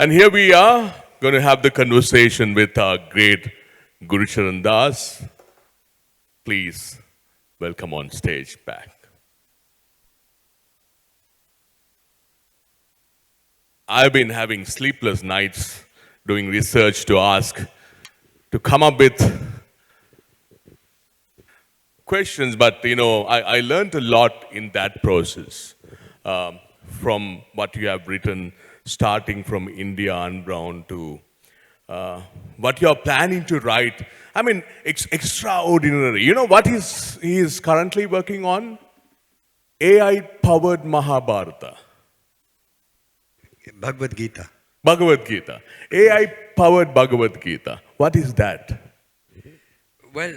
And here we are going to have the conversation with our great Gurcharan Das. Please welcome on stage back. I've been having sleepless nights doing research to come up with questions, but I learned a lot in that process from what you have written, starting from India Unbound to what you're planning to write. I mean, extraordinary. You know what he is currently working on? AI-powered Mahabharata. Bhagavad Gita. Bhagavad Gita. AI-powered Bhagavad Gita. What is that? Well,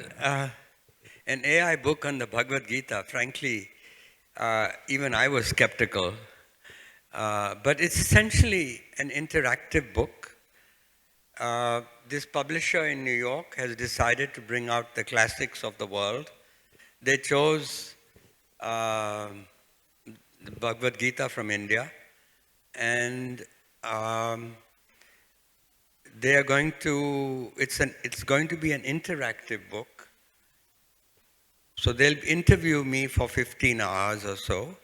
an AI book on the Bhagavad Gita, frankly, even I was skeptical. But it's essentially an interactive book. This publisher in New York has decided to bring out the classics of the world. They chose the Bhagavad Gita from India, and they are going to, it's going to be an interactive book. So they'll interview me for 15 hours or so,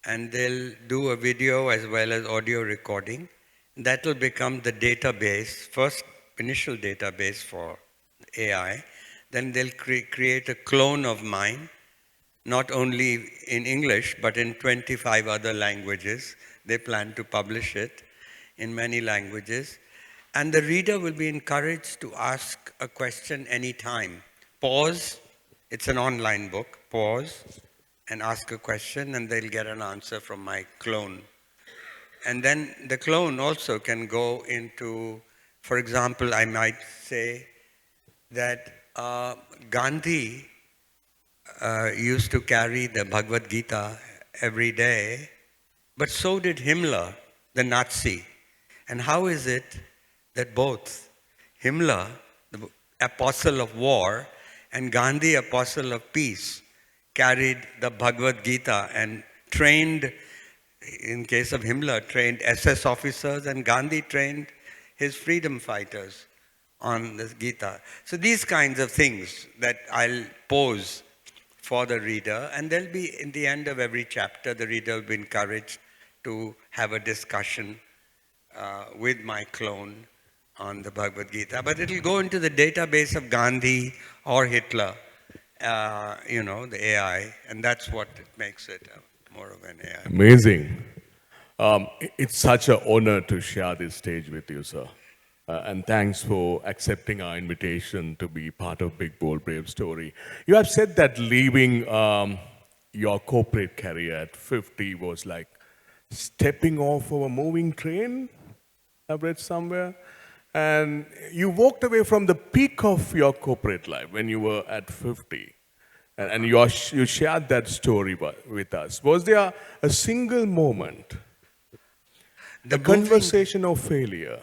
and they'll do a video as well as audio recording. That will become the database, first initial database for AI. Then they'll create a clone of mine, not only in English, but in 25 other languages. They plan to publish it in many languages. And the reader will be encouraged to ask a question anytime. Pause, it's an online book, pause and ask a question, and they'll get an answer from my clone. And then the clone also can go into, for example, I might say that Gandhi used to carry the Bhagavad Gita every day, but so did Himmler, the Nazi. And how is it that both Himmler, the apostle of war, and Gandhi, apostle of peace, carried the Bhagavad Gita and trained, in case of Himmler, trained SS officers, and Gandhi trained his freedom fighters on this Gita. So these kinds of things that I'll pose for the reader, and there'll be, in the end of every chapter, the reader will be encouraged to have a discussion with my clone on the Bhagavad Gita. But it'll go into the database of Gandhi or Hitler, the AI, and that's what it makes it more of an AI. Amazing. It's such an honor to share this stage with you, sir. And thanks for accepting our invitation to be part of Big Bold Brave Story. You have said that leaving your corporate career at 50 was like stepping off of a moving train, I've read somewhere. And you walked away from the peak of your corporate life when you were at 50. And you shared that story with us. Was there a single moment, the conversation of failure?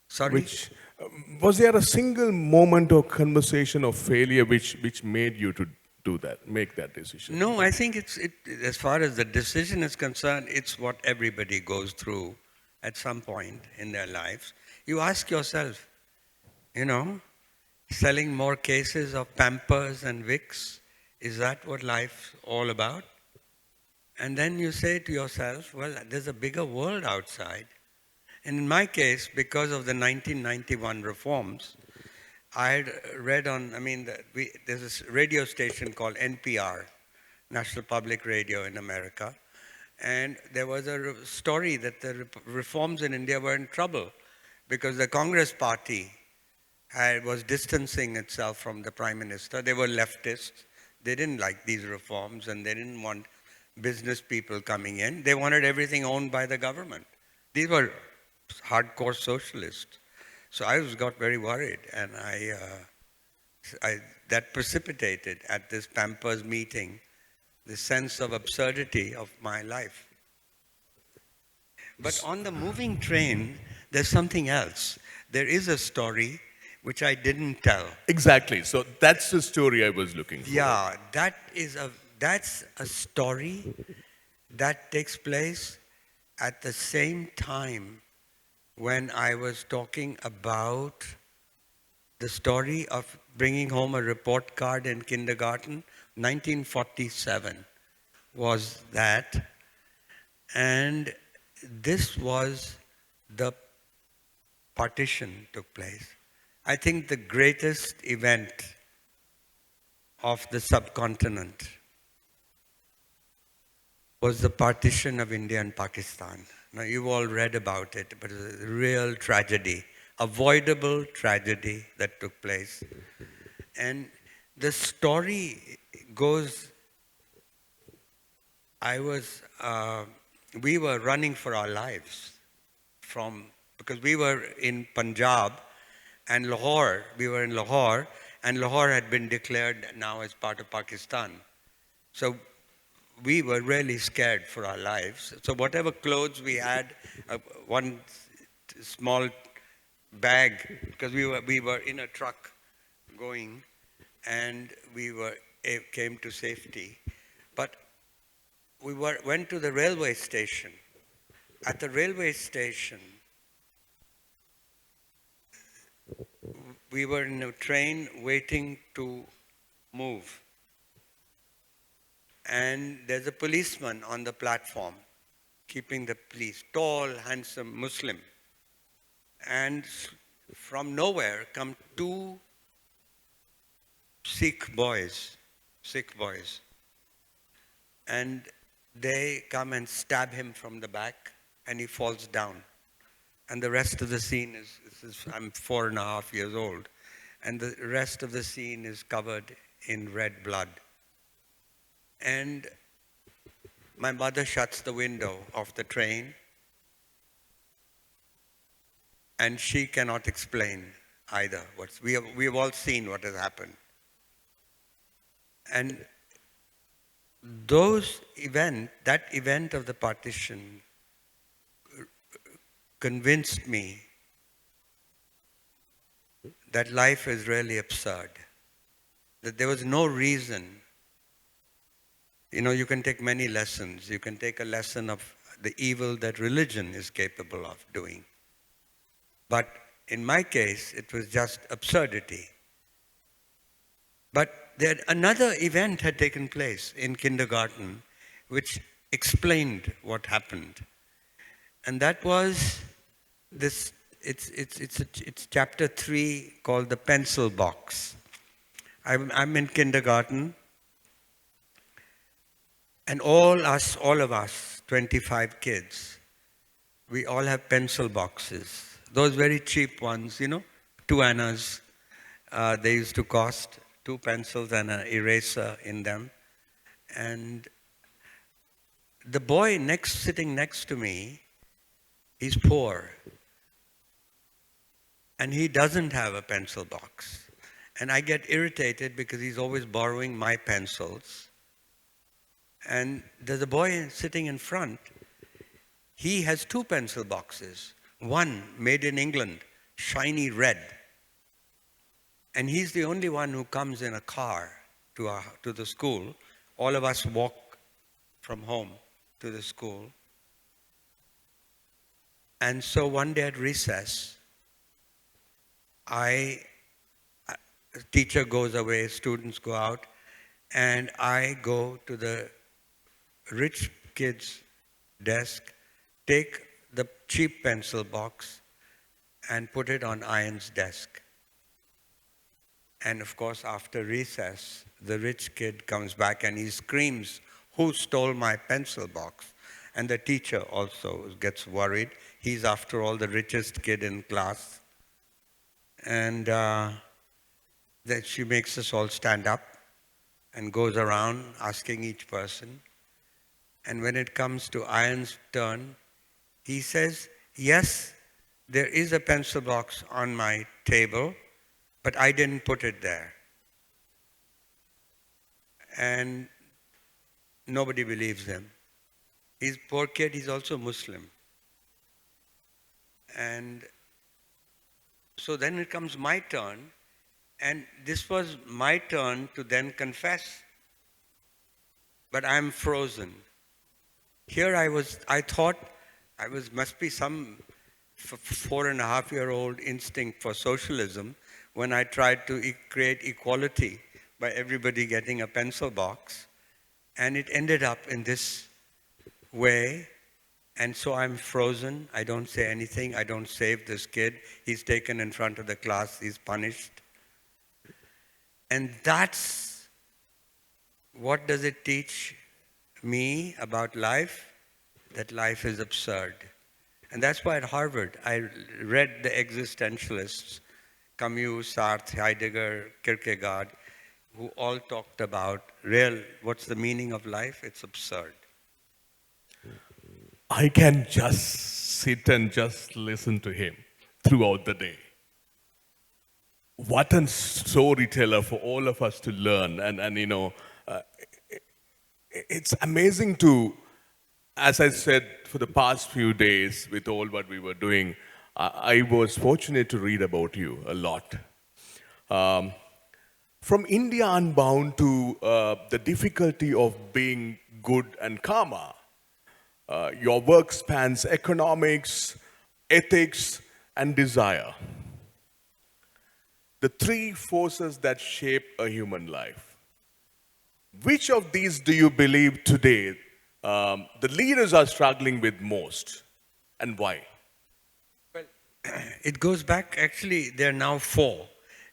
Sorry? Was there a single moment or conversation of failure which made you to do that, make that decision? No, I think as far as the decision is concerned, it's what everybody goes through at some point in their lives. You ask yourself, selling more cases of Pampers and Vicks, is that what life's all about? And then you say to yourself, well, there's a bigger world outside. And in my case, because of the 1991 reforms, I had read there's a radio station called NPR, National Public Radio in America, and there was a story that the reforms in India were in trouble because the Congress party was distancing itself from the Prime Minister. They were leftists. They didn't like these reforms, and they didn't want business people coming in. They wanted everything owned by the government. These were hardcore socialists. So I got very worried, and that precipitated at this Pampers meeting the sense of absurdity of my life. But on the moving train, there's something else. There is a story which I didn't tell. Exactly. So that's the story I was looking for. Yeah, that's a story that takes place at the same time when I was talking about the story of bringing home a report card in kindergarten. 1947 was that, and this was the partition took place. I think the greatest event of the subcontinent was the partition of India and Pakistan. Now, you've all read about it, but it's a real tragedy, avoidable tragedy that took place. And the story goes, we were running for our lives because we were in Punjab and Lahore, we were in Lahore, and Lahore had been declared now as part of Pakistan. So we were really scared for our lives. So whatever clothes we had, one small bag, because we were in a truck going, and came to safety. But went to the railway station. At the railway station, we were in a train waiting to move. And there's a policeman on the platform keeping the police, tall, handsome Muslim. And from nowhere come two Sikh boys. And they come and stab him from the back, and he falls down. And the rest of the scene I'm 4.5 years old, and the rest of the scene is covered in red blood. And my mother shuts the window of the train, and she cannot explain either. We have all seen what has happened. And that event of the partition convinced me that life is really absurd, that there was no reason. You can take many lessons. You can take a lesson of the evil that religion is capable of doing. But in my case, it was just absurdity. But another event had taken place in kindergarten which explained what happened. And that was this, it's chapter 3 called the pencil box. I'm in kindergarten, and all of us, 25 kids, we all have pencil boxes. Those very cheap ones, 2 annas. They used to cost 2 pencils and an eraser in them. And the boy sitting next to me, he's poor. And he doesn't have a pencil box. And I get irritated because he's always borrowing my pencils. And there's a boy sitting in front. He has 2 pencil boxes. One made in England, shiny red. And he's the only one who comes in a car to the school. All of us walk from home to the school. And so one day at recess, teacher goes away, students go out, and I go to the rich kid's desk, take the cheap pencil box, and put it on Ian's desk. And of course, after recess, the rich kid comes back and he screams, "Who stole my pencil box?" And the teacher also gets worried. He's, after all, the richest kid in class. And then she makes us all stand up and goes around asking each person. And when it comes to Ian's turn, he says, "Yes, there is a pencil box on my table, but I didn't put it there." And nobody believes him. He's a poor kid, he's also Muslim. And so then it comes my turn, and this was my turn to then confess. But I'm frozen. Here I thought must be some 4.5-year-old instinct for socialism when I tried to create equality by everybody getting a pencil box. And it ended up in this way. And so I'm frozen. I don't say anything. I don't save this kid. He's taken in front of the class. He's punished. And that's what does it teach me about life? That life is absurd. And that's why at Harvard I read the existentialists, Camus, Sartre, Heidegger, Kierkegaard, who all talked about what's the meaning of life? It's absurd. I can just sit and just listen to him throughout the day. What a storyteller for all of us to learn. And it's amazing to, as I said, for the past few days, with all what we were doing, I was fortunate to read about you a lot. From India Unbound to the difficulty of being good and karma, your work spans economics, ethics, and desire. The three forces that shape a human life. Which of these do you believe today the leaders are struggling with most, and why? Well, it goes back, actually, there are now four.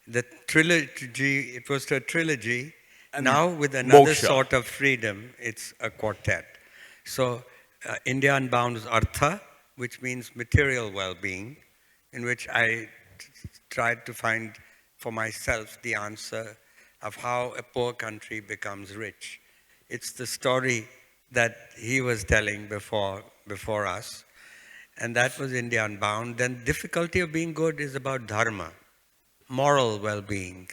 The trilogy, it was a trilogy. And now with another moksha. sort of freedom, it's a quartet. So India Unbound is Artha, which means material well-being, in which I tried to find for myself the answer of how a poor country becomes rich. It's the story that he was telling before us, and that was India Unbound. Then difficulty of being good is about dharma, moral well-being.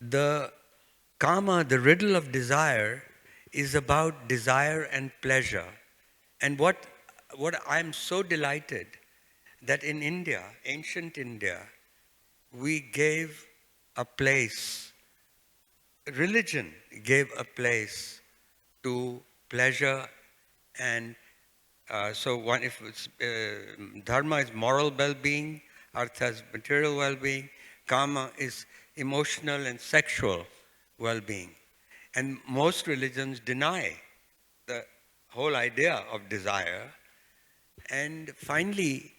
The karma, the riddle of desire, is about desire and pleasure. And what I'm so delighted that in India, ancient India, we gave a place, religion gave a place to pleasure, and so one, if it's, dharma is moral well-being, artha is material well-being, kama is emotional and sexual well-being. And most religions deny the whole idea of desire. And finally,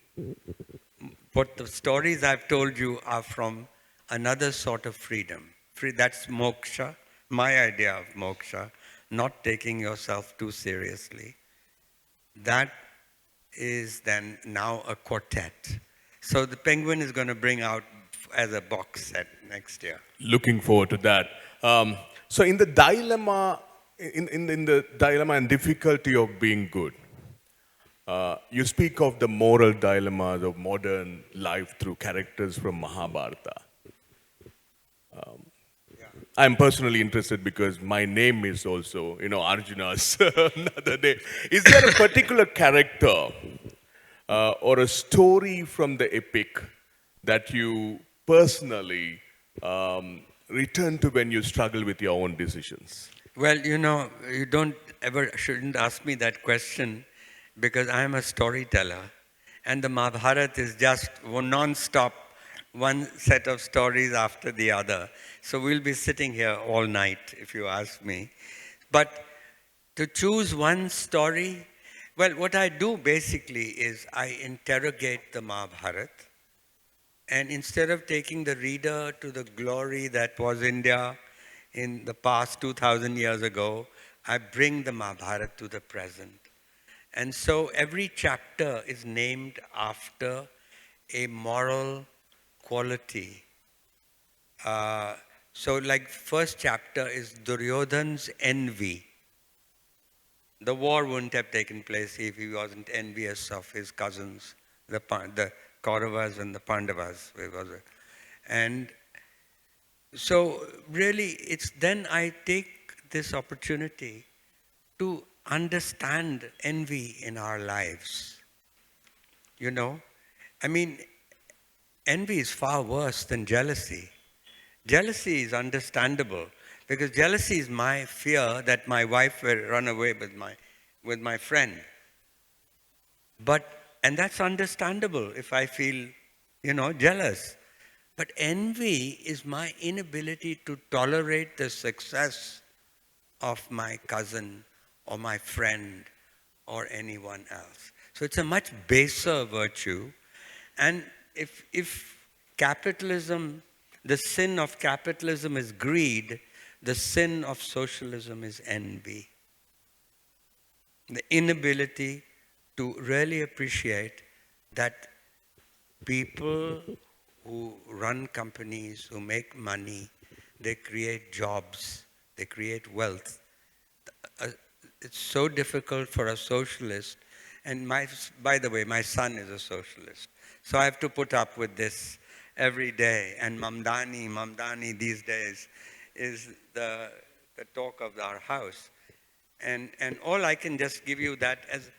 what the stories I've told you are from another sort of freedom. That's moksha, my idea of moksha, not taking yourself too seriously. That is then now a quartet. So the Penguin is going to bring out as a box set next year. Looking forward to that. So in the dilemma, in the dilemma and difficulty of being good, you speak of the moral dilemmas of modern life through characters from Mahabharata. I'm personally interested because my name is also, Arjuna's another day. Is there a particular character or a story from the epic that you personally return to when you struggle with your own decisions? Well, you shouldn't ask me that question because I am a storyteller. And the Mahabharata is just non-stop, one set of stories after the other. So we'll be sitting here all night if you ask me. But to choose one story, well, what I do basically is I interrogate the Mahabharata. And instead of taking the reader to the glory that was India in the past 2,000 years ago, I bring the Mahabharata to the present. And so every chapter is named after a moral quality. So like first chapter is Duryodhan's envy. The war wouldn't have taken place if he wasn't envious of his cousins, the Kauravas and the Pandavas. And so really it's then I take this opportunity to understand envy in our lives. I mean, envy is far worse than jealousy. Jealousy is understandable because jealousy is my fear that my wife will run away with my friend. And that's understandable if I feel, jealous. But envy is my inability to tolerate the success of my cousin or my friend or anyone else. So it's a much baser virtue. And if capitalism, the sin of capitalism is greed, the sin of socialism is envy. The inability to really appreciate that people who run companies, who make money, they create jobs, they create wealth. Uh, it's so difficult for a socialist. And by the way, my son is a socialist. So I have to put up with this every day. And Mamdani these days is the talk of our house. And all I can just give you that as,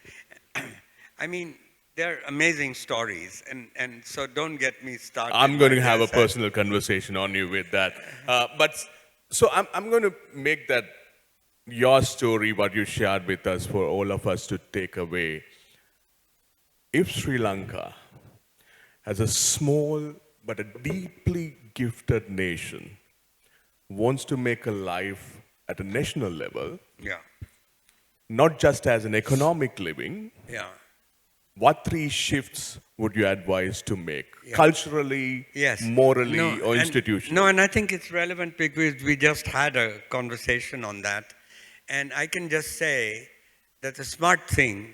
I mean, they're amazing stories. And so don't get me started. I'm going to Like have I a said. personal conversation on you with that. But so I'm going to make that your story, what you shared with us, for all of us to take away. If Sri Lanka, as a small but a deeply gifted nation, wants to make a life at a national level, Yeah, not just as an economic living, yeah, what three shifts would you advise to make yeah. culturally, Yes. morally, or institutionally? And I think it's relevant because we just had a conversation on that. And I can just say that the smart thing,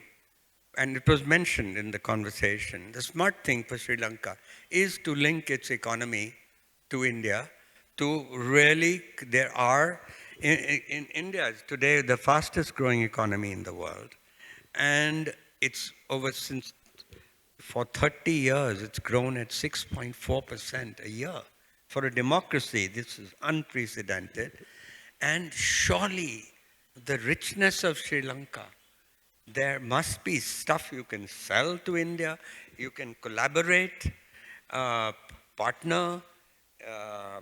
and it was mentioned in the conversation, the smart thing for Sri Lanka is to link its economy to India, to really, there are, in India is today the fastest growing economy in the world. And it's over since for 30 years, it's grown at 6.4% a year. For a democracy, this is unprecedented. And surely the richness of Sri Lanka, there must be stuff you can sell to India, you can collaborate, uh, partner, uh,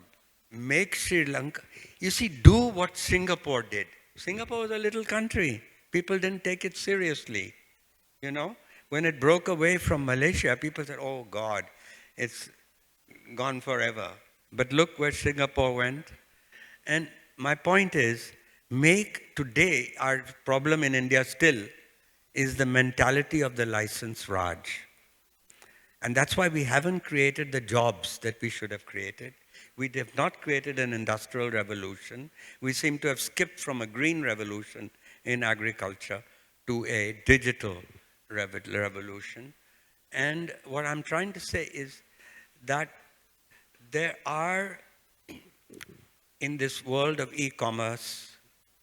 make Sri Lanka. You see, do what Singapore did. Singapore was a little country. People didn't take it seriously. You know, when it broke away from Malaysia, people said, oh God, it's gone forever. But look where Singapore went. And my point is, make today, our problem in India still is the mentality of the license Raj. And that's why we haven't created the jobs that we should have created. We have not created an industrial revolution. We seem to have skipped from a green revolution in agriculture to a digital revolution. And what I'm trying to say is that there are, in this world of e-commerce,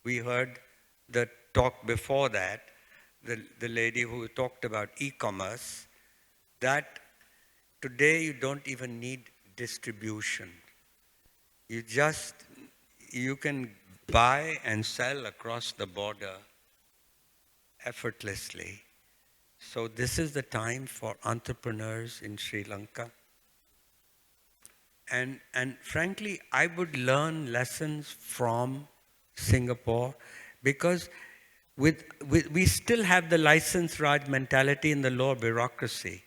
we heard the talk before that, the lady who talked about e-commerce, that today you don't even need distribution. You can buy and sell across the border effortlessly. So this is the time for entrepreneurs in Sri Lanka. And frankly, I would learn lessons from Singapore because we still have the license Raj mentality in the law bureaucracy.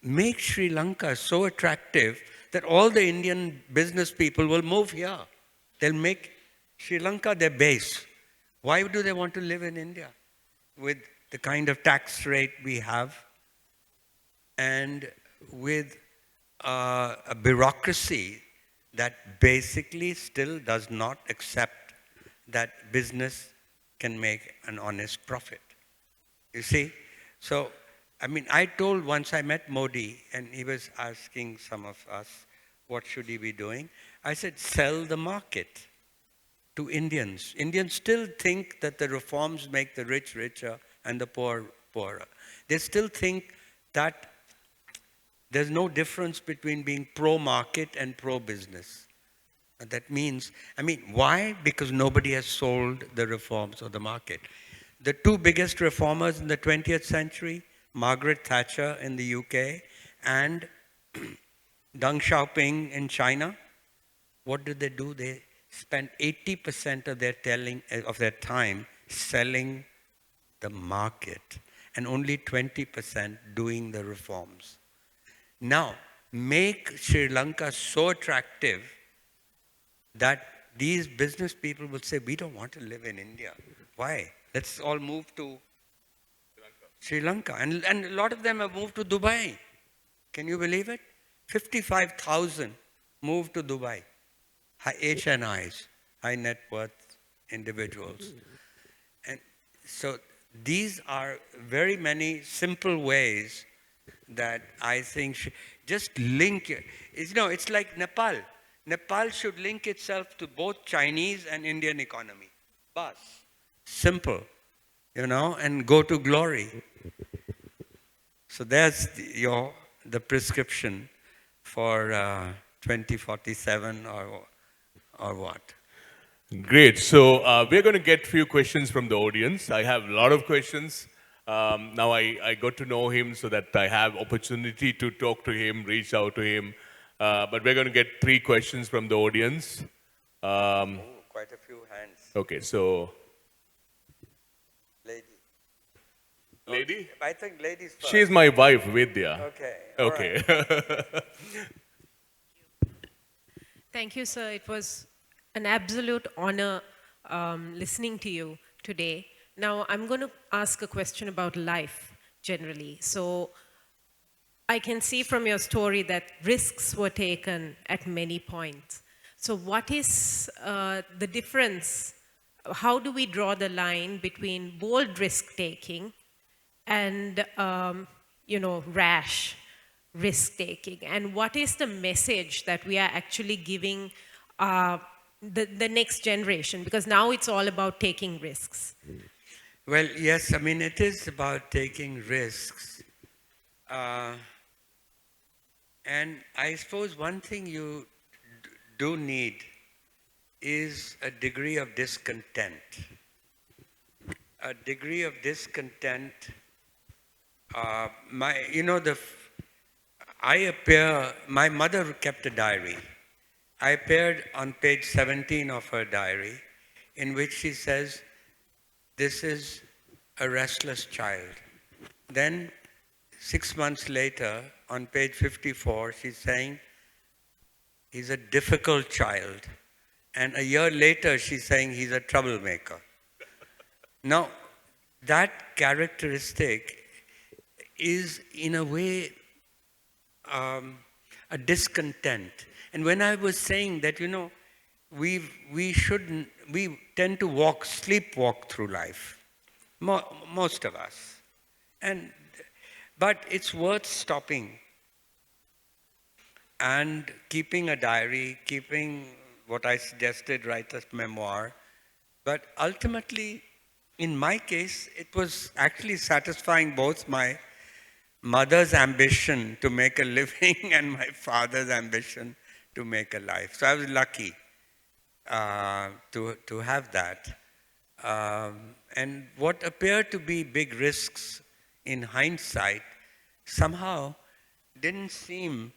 Make Sri Lanka so attractive that all the Indian business people will move here. They'll make Sri Lanka their base. Why do they want to live in India with the kind of tax rate we have and with a bureaucracy that basically still does not accept that business can make an honest profit? You see? So, I mean, I told once I met Modi and he was asking some of us, what should he be doing? I said, sell the market to Indians. Indians still think that the reforms make the rich richer and the poor poorer. They still think that there's no difference between being pro-market and pro-business. And that means, I mean, why? Because nobody has sold the reforms of the market. The two biggest reformers in the 20th century, Margaret Thatcher in the UK and Deng Xiaoping in China, what did they do? They spent 80% of their time selling the market. and only 20% doing the reforms. Now, make Sri Lanka so attractive that these business people will say, we don't want to live in India. Why? Let's all move to Sri Lanka. And a lot of them have moved to Dubai. Can you believe it? 55,000 moved to Dubai. HNIs, high net worth individuals. And so these are very many simple ways that I think just link. It's like Nepal. Nepal should link itself to both Chinese and Indian economy. Bus. Simple, and go to glory. So there's the prescription for 2047 or what. Great. So we're going to get a few questions from the audience. I have a lot of questions. Now I got to know him so that I have opportunity to talk to him, reach out to him. But we're going to get 3 questions from the audience. Quite a few hands. Okay, so... Lady? Lady? I think ladies first. She's my wife, Vidya. Okay. Okay. Right. Thank you, sir. It was an absolute honor listening to you today. Now, I'm going to ask a question about life generally. So I can see from your story that risks were taken at many points. So what is the difference? How do we draw the line between bold risk-taking and, rash risk-taking? And what is the message that we are actually giving the next generation? Because now it's all about taking risks. Well, yes, it is about taking risks. And I suppose one thing you do need is a degree of discontent. A degree of discontent. My mother kept a diary. I appeared on page 17 of her diary, in which she says, this is a restless child. Then 6 months later, on page 54, she's saying, he's a difficult child. And a year later, she's saying he's a troublemaker. Now, that characteristic is, in a way, a discontent. And when I was saying that, we tend to sleepwalk through life, most of us. But it's worth stopping and keeping a diary, keeping what I suggested, write a memoir. But ultimately, in my case, it was actually satisfying both my mother's ambition to make a living and my father's ambition to make a life. So I was lucky to have that. And what appeared to be big risks in hindsight somehow didn't seem,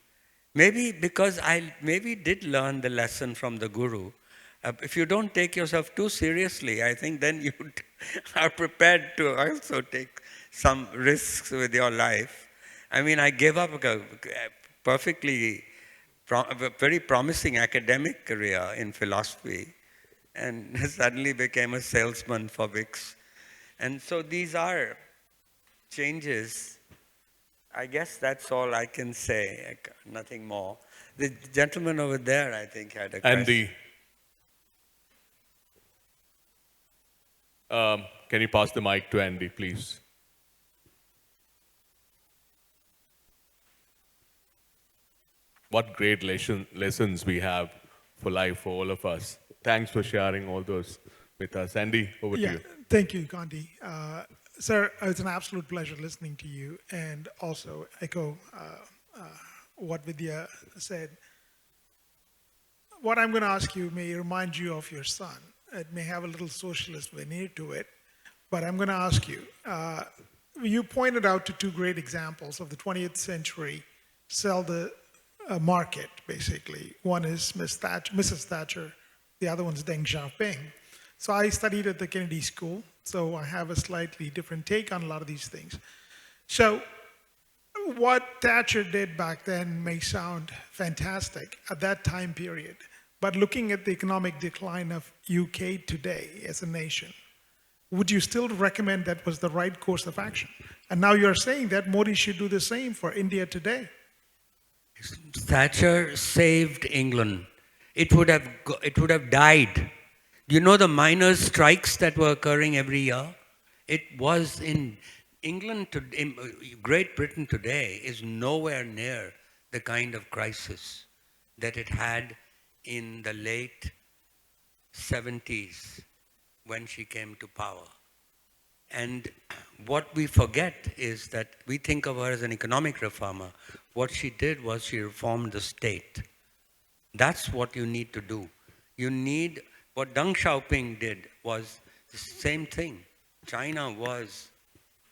maybe because I did learn the lesson from the Guru. If you don't take yourself too seriously, I think then you are prepared to also take some risks with your life. I gave up a very promising academic career in philosophy and suddenly became a salesman for Vicks. And so these are changes. I guess that's all I can say, nothing more. The gentleman over there, I think, had a question. Andy, can you pass the mic to Andy, please? What great lessons we have for life for all of us. Thanks for sharing all those with us. Andy, over to you. Thank you, Gandhi. Sir, it's an absolute pleasure listening to you and also echo what Vidya said. What I'm going to ask you may remind you of your son. It may have a little socialist veneer to it, but I'm going to ask you. You pointed out to 2 great examples of the 20th century sell the market, basically. One is Mrs. Thatcher, the other one's Deng Xiaoping. So I studied at the Kennedy School, So I have a slightly different take on a lot of these things. So what Thatcher did back then may sound fantastic at that time period, but looking at the economic decline of UK today as a nation, would you still recommend that was the right course of action? And now you're saying that Modi should do the same for India today. Thatcher saved England. It would have died. You know the miners' strikes that were occurring every year? It was in England, in Great Britain today is nowhere near the kind of crisis that it had in the late 70s when she came to power. And what we forget is that we think of her as an economic reformer. What she did was she reformed the state. That's what you need to do. You need, what Deng Xiaoping did was the same thing.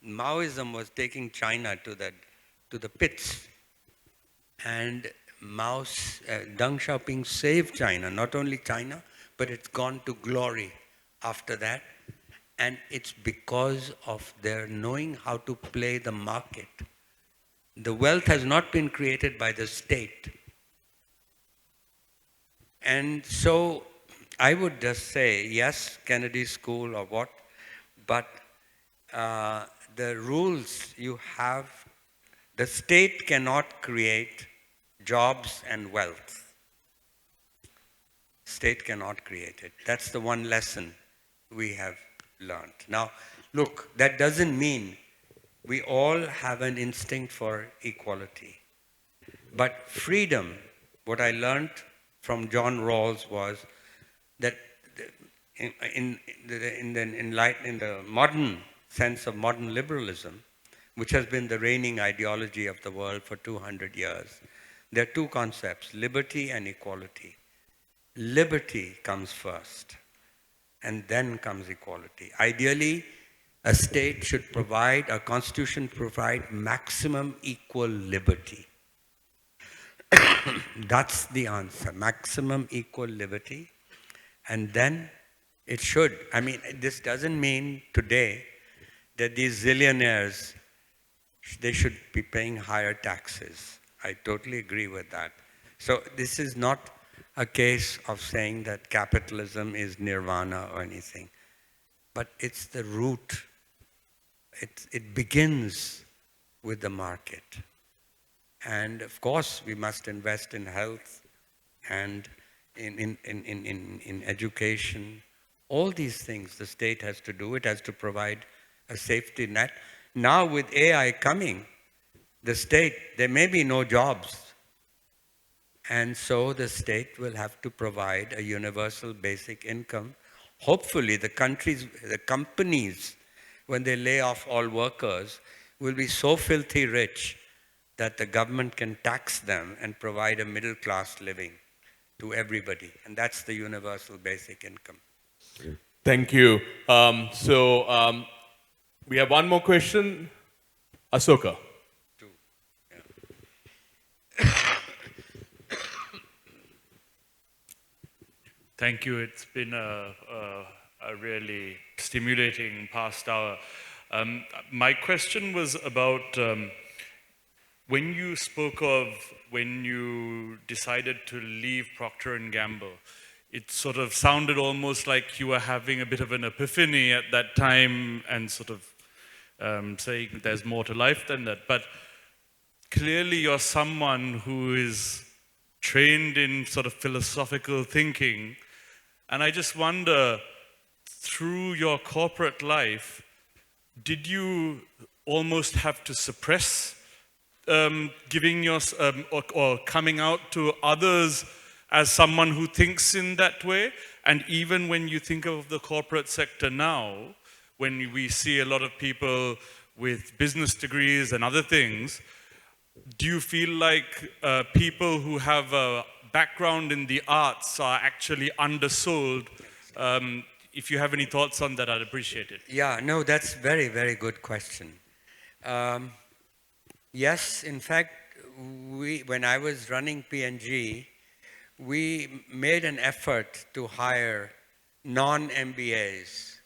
Maoism was taking China to the pits. And Deng Xiaoping saved China, not only China, but it's gone to glory after that. And it's because of their knowing how to play the market. The wealth has not been created by the state. And so I would just say, yes, Kennedy School or what, but the rules you have, the state cannot create jobs and wealth. State cannot create it. That's the one lesson we have learned. Now, look, that doesn't mean we all have an instinct for equality. But freedom, what I learned from John Rawls was that in the modern sense of modern liberalism, which has been the reigning ideology of the world for 200 years, there are two concepts, liberty and equality. Liberty comes first, and then comes equality. Ideally, a state should provide, a constitution provide maximum equal liberty. That's the answer, maximum equal liberty. And then it should, I mean, this doesn't mean today that these zillionaires, they should be paying higher taxes. I totally agree with that. So this is not a case of saying that capitalism is nirvana or anything, but it's the root. It begins with the market. And of course, we must invest in health and in education. All these things the state has to do. It has to provide a safety net. Now with AI coming, the state, there may be no jobs. And so the state will have to provide a universal basic income. Hopefully the companies, when they lay off all workers, will be so filthy rich that the government can tax them and provide a middle-class living to everybody. And that's the universal basic income. Thank you. We have one more question. Asoka. Thank you. It's been a really stimulating past hour. My question was about when you spoke of when you decided to leave Procter & Gamble, it sort of sounded almost like you were having a bit of an epiphany at that time and sort of saying there's more to life than that. But clearly you're someone who is trained in sort of philosophical thinking. And I just wonder, through your corporate life, did you almost have to suppress giving your, or coming out to others as someone who thinks in that way? And even when you think of the corporate sector now, when we see a lot of people with business degrees and other things, do you feel like people who have a background in the arts are actually undersold? If you have any thoughts on that, I'd appreciate it. Yeah, no, that's very, very good question. Yes, in fact, when I was running P&G, we made an effort to hire non-MBAs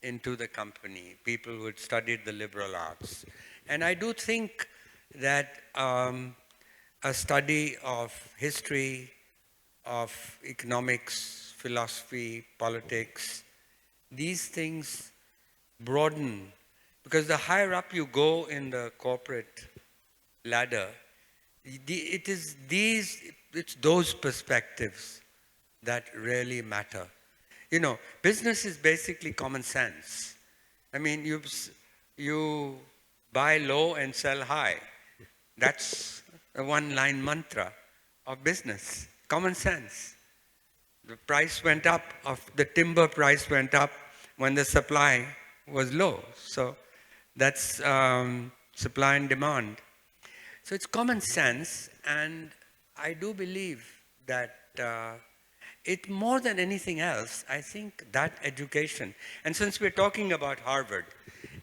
into the company, people who had studied the liberal arts. And I do think that a study of history, of economics, philosophy, politics, these things broaden, because the higher up you go in the corporate ladder, it's those perspectives that really matter. You know, business is basically common sense. I mean, you buy low and sell high. That's a one-line mantra of business. Common sense. The price went up, the timber price went up when the supply was low. So that's supply and demand. So it's common sense, and I do believe that it more than anything else, I think that education, and since we're talking about Harvard,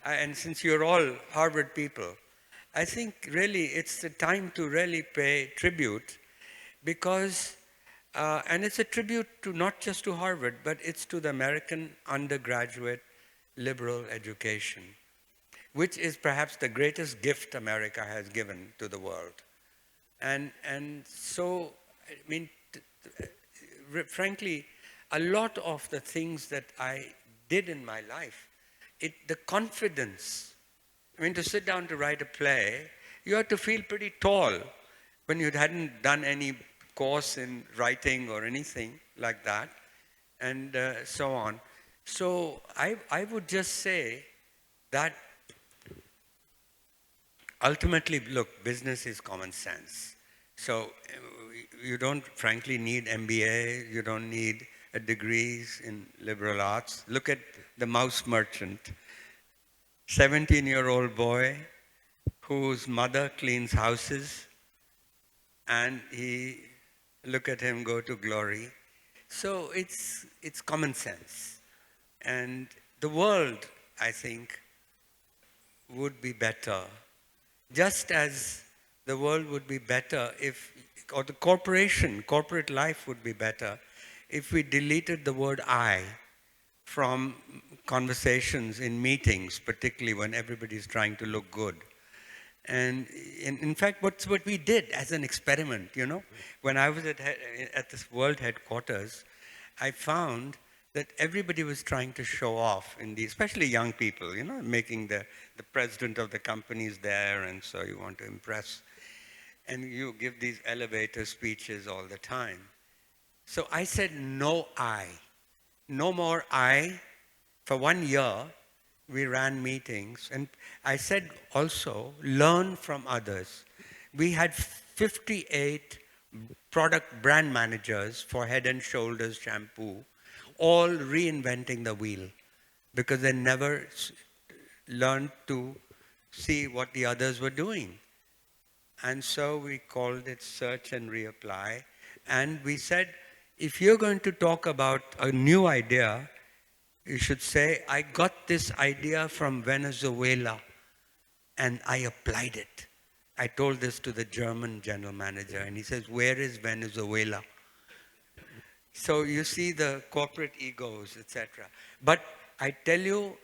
and since you're all Harvard people, I think really it's the time to really pay tribute, because, and it's a tribute to not just to Harvard, but it's to the American undergraduate liberal education, which is perhaps the greatest gift America has given to the world. And so, I mean, frankly, a lot of the things that I did in my life, the confidence, I mean, to sit down to write a play, you had to feel pretty tall when you hadn't done any course in writing or anything like that, and so on. So I would just say that ultimately, look, business is common sense. So you don't, frankly, need MBA. You don't need degrees in liberal arts. Look at the mouse merchant, 17-year-old boy whose mother cleans houses, and look at him go to glory. So it's common sense. And the world, I think, would be better, just as the world would be better or the corporate life would be better if we deleted the word I from conversations in meetings, particularly when everybody's trying to look good. And in fact, what we did as an experiment, you know, when I was at this world headquarters, I found that everybody was trying to show off, especially young people, you know, making the president of the company is there, and so you want to impress. And you give these elevator speeches all the time. So I said, no I. No more I. For 1 year, we ran meetings. And I said also, learn from others. We had 58 product brand managers for Head and Shoulders shampoo, all reinventing the wheel, because they never learned to see what the others were doing. And so we called it Search and Reapply. And we said, if you're going to talk about a new idea, you should say, I got this idea from Venezuela and I applied it. I told this to the German general manager, and he says, where is Venezuela? So you see the corporate egos, etc. But I tell you,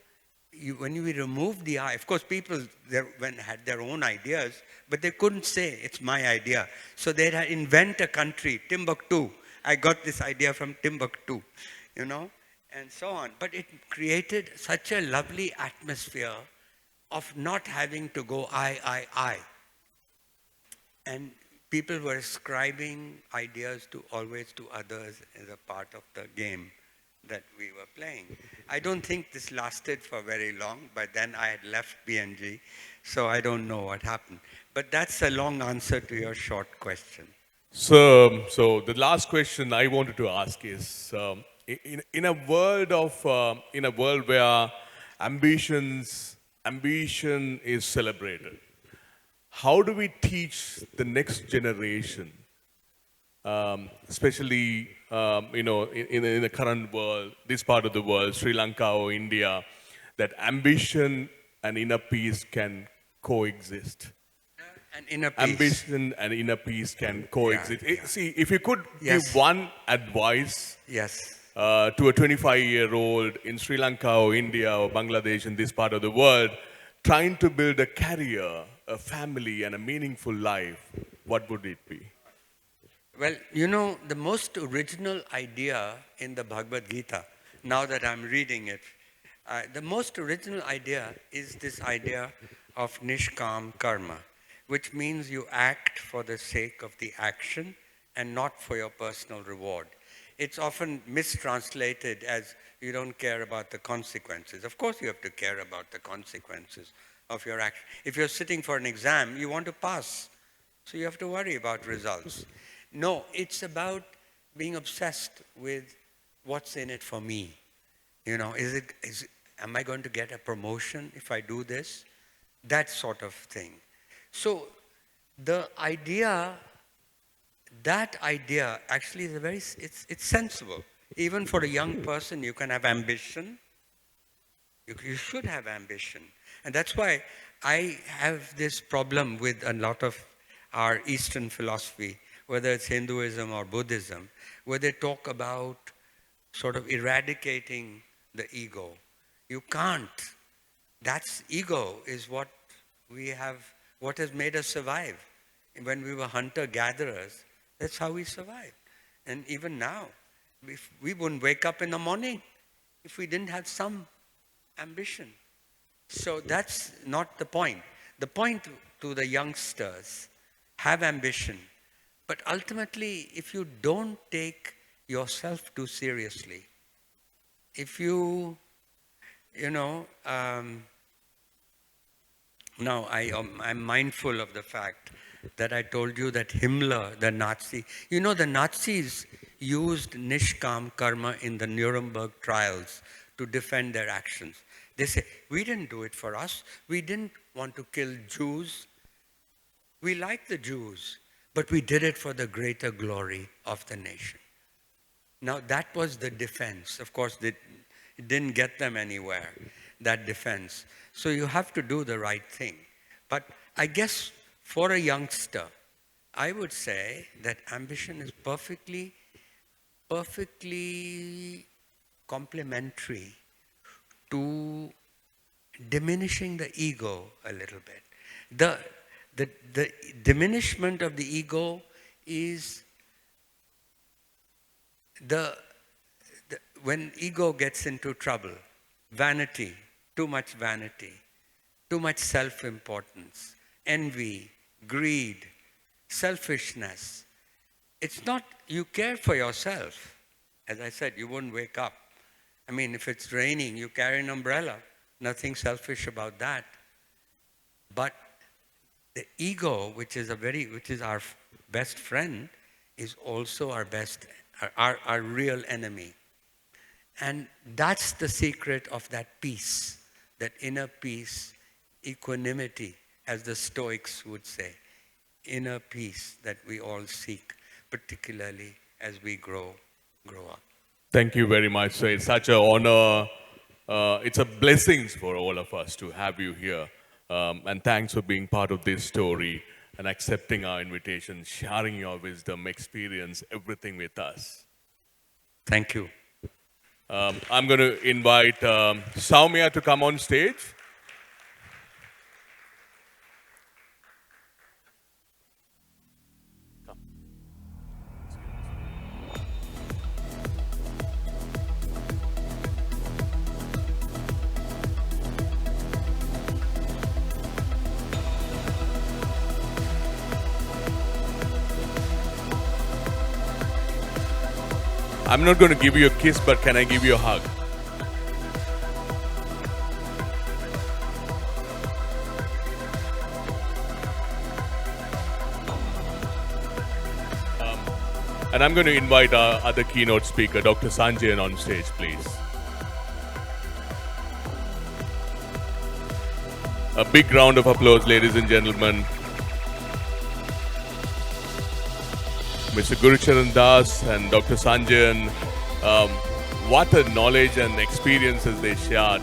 when we removed the I, of course people had their own ideas, but they couldn't say it's my idea. So they'd invent a country, Timbuktu. I got this idea from Timbuktu, you know, and so on. But it created such a lovely atmosphere of not having to go I. And people were ascribing ideas always to others as a part of the game that we were playing. I don't think this lasted for very long. By then I had left B&G, so I don't know what happened. But that's a long answer to your short question. So the last question I wanted to ask is, in a world where ambition is celebrated, how do we teach the next generation, especially in the current world, this part of the world, Sri Lanka or India, that ambition and inner peace can coexist? And inner peace. Ambition and inner peace can coexist. Yeah. See, if you could Yes. give one advice Yes. to a 25-year-old in Sri Lanka or India or Bangladesh, in this part of the world, trying to build a career, a family, and a meaningful life, what would it be? Well, you know, the most original idea in the Bhagavad Gita, now that I'm reading it, the most original idea is this idea of nishkam karma, which means you act for the sake of the action and not for your personal reward. It's often mistranslated as you don't care about the consequences. Of course you have to care about the consequences of your action. If you're sitting for an exam, you want to pass, so you have to worry about results. No, it's about being obsessed with what's in it for me. You know, am I going to get a promotion if I do this? That sort of thing. So that idea actually is it's sensible. Even for a young person, you can have ambition. You should have ambition. And that's why I have this problem with a lot of our Eastern philosophy, whether it's Hinduism or Buddhism, where they talk about sort of eradicating the ego. You can't. That's ego is what has made us survive. When we were hunter-gatherers, that's how we survived. And even now, we wouldn't wake up in the morning if we didn't have some ambition. So that's not the point. The point to the youngsters, have ambition. But ultimately, if you don't take yourself too seriously, if you know, now I'm mindful of the fact that I told you that Himmler, the Nazi, you know, the Nazis used nishkam karma in the Nuremberg trials to defend their actions. They say, we didn't do it for us. We didn't want to kill Jews. We like the Jews, but we did it for the greater glory of the nation. Now that was the defense. Of course, it didn't get them anywhere, that defense. So you have to do the right thing. But I guess for a youngster, I would say that ambition is perfectly complementary to diminishing the ego a little bit. The diminishment of the ego is when ego gets into trouble, vanity, too much self-importance, envy, greed, selfishness. It's not, you care for yourself. As I said, you wouldn't wake up. I mean, if it's raining, you carry an umbrella. Nothing selfish about that. But the ego, which is our best friend, is also our real enemy. And that's the secret of that peace, that inner peace, equanimity, as the Stoics would say, inner peace that we all seek, particularly as we grow up. Thank you very much, sir. It's such an honor. It's a blessing for all of us to have you here. And thanks for being part of this story and accepting our invitation, sharing your wisdom, experience, everything with us. Thank you. I'm going to invite Soumya to come on stage. I'm not going to give you a kiss, but can I give you a hug? And I'm going to invite our other keynote speaker, Dr. Sanjayan, on stage, please. A big round of applause, ladies and gentlemen. Mr. Gurcharan Das and Dr. Sanjayan, what a knowledge and experiences they shared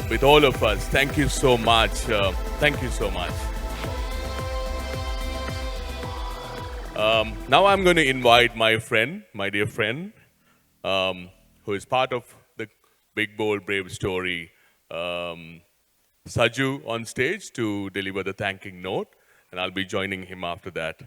with all of us. Thank you so much. Thank you so much. Now I'm going to invite my friend, my dear friend, who is part of the Big Bold Brave story, Saju on stage to deliver the thanking note, and I'll be joining him after that.